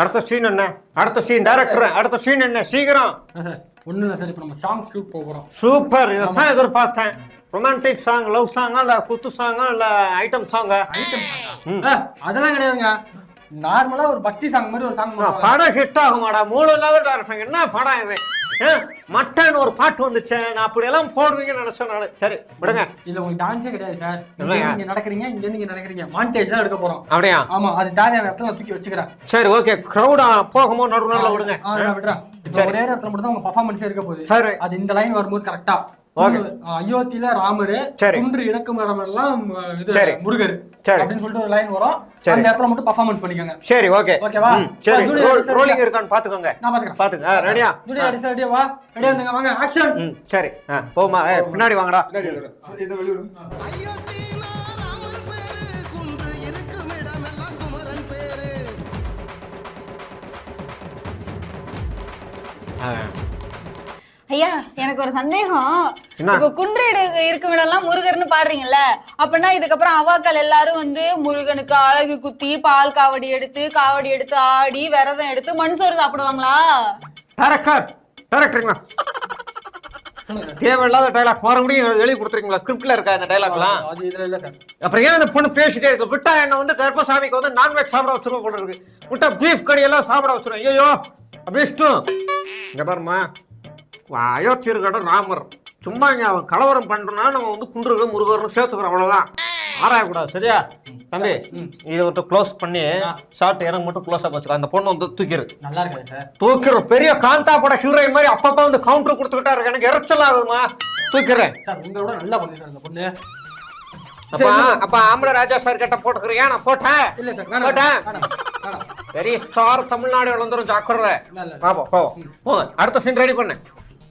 அடுத்த சீன் என்ன? அடுத்த சீன் டைரக்டர், அடுத்த சீன் என்ன? சீக்கிரம். ஒண்ணு இல்ல சார், இப்ப நம்ம சாங் ஷூட் போறோம். சூப்பர், இதான் எதிர்பார்த்தேன். ரொமான்டிக் சாங், லவ் சாங்கா இல்ல குத்து சாங்கா இல்ல ஐட்டம் சாங்கா? அதெல்லாம் கிடையாதுங்க. நார்மலா ஒரு பக்தி சாங் மாதிரி ஒரு சாங். படம் ஹிட் ஆகுமாடா? 3 level director. என்ன படம் இது? மட்டன் ஒரு பாட்டு வந்துச்சு, நான் அப்படி எல்லாம் போடுவீங்கன்னு நினைச்சேன் நானு. சரி விடுங்க. இதுல உங்களுக்கு டான்ஸே கிடையாது சார். நீங்க நடக்கிறீங்க, இங்க இருந்து நடக்கிறீங்க, மாண்டேஜ் தான் எடுக்க போறோம். அப்படியா? ஆமா, அது தேவையான இடத்துல நான் தூக்கி வச்சுக்கிறேன். சரி ஓகே. கிரௌடா போகும்போது நடுவுல விடுங்க. விடுறேன். ஒரே இடத்துல மட்டும் தான் உங்க பெர்ஃபார்மன்ஸ் இருக்க போகுது. சரி, அது இந்த லைன் வரும்போது கரெக்டா அயோத்தியில ராமரு, குன்று இணக்கும் இடமெல்லாம் முருகர் அப்படின்னு சொல்லிட்டு ஒரு லைன் வரும். அந்த இடத்துல மட்டும் பெர்ஃபார்மன்ஸ் பண்ணிக்கோங்க. சரி ஓகே. ஓகேவா? சரி, ரோலிங் இருக்கான்னு பாத்துக்கோங்க. நான் பாத்துக்கிறேன். பாத்துங்க. ரெடியா? ரெடியா வா. ரெடியா இருங்க, வாங்க ஆக்ஷன். சரி போமா. பின்னாடி வாங்கடா. ஐயா, எனக்கு ஒரு சந்தேகம். இப்ப குன்று இருக்கும் இடம்லாம் முருகர்னு பாடுறீங்கல்ல, அப்படின்னா இதுக்கப்புறம் அவாக்கள் எல்லாரும் வந்து முருகனுக்கு அழகு குத்தி பால் காவடி எடுத்து ஆடி விரதம் எடுத்து மண் சோறு சாப்பிடுவாங்களா? தேவையில்லாத டைலாக் மறுபடியும் எழுதி கொடுத்துருக்கீங்களா? ஸ்கிரிப்ட்ல இருக்கா இந்த டைலாக்லாம்? அது இதுல இல்ல சார். அப்புறம் ஏன் அந்த பொண்ணு பேசிட்டே இருக்கு? விட்டா என்ன வந்து கருப்பசாமிக்கு வந்து நான்வெஜ் சாப்பிட வச்சிருவோம் போல இருக்கு. விட்டா பீஃப் கறி எல்லாம் சாப்பிட வச்சிருவோம். ஐயோ அபிஷ்டம். இங்க பாருமா, அயோத்தி இருக்காட ராமர் சும்மா இங்க அவன் கலவரம் பண்றோம்னா நம்ம வந்து குன்றுகள் முருகர்னு சேர்த்துக்கிறோம், அவ்வளவுதான். ஆராயக்கூடாது. சரியா தம்பி? இதை வந்து க்ளோஸ் பண்ணி ஷார்ட் எனக்கு மட்டும் க்ளோஸ் ஆக வச்சுக்கோ. அந்த பொண்ணு வந்து தூக்கிரு. நல்லா இருக்கு சார். தூக்கிற பெரிய காந்தா பட ஹீரோயின் மாதிரி அப்பப்ப வந்து கவுண்டர் கொடுத்துக்கிட்டா இருக்கு. எனக்கு எரிச்சல் ஆகுமா? தூக்கிறேன் சார். உங்களோட நல்லா பண்ணுது சார் இந்த பொண்ணு. அப்ப ஆம்பளை ராஜா சார் கிட்ட போட்டுக்கிறியா? நான் போட்டேன். இல்ல சார், போட்டேன். பெரிய ஸ்டார் தமிழ்நாடு வளர்ந்துரும், ஜாக்கிரதை. பாப்போம். அடுத்த சீன் ரெடி பண்ணு.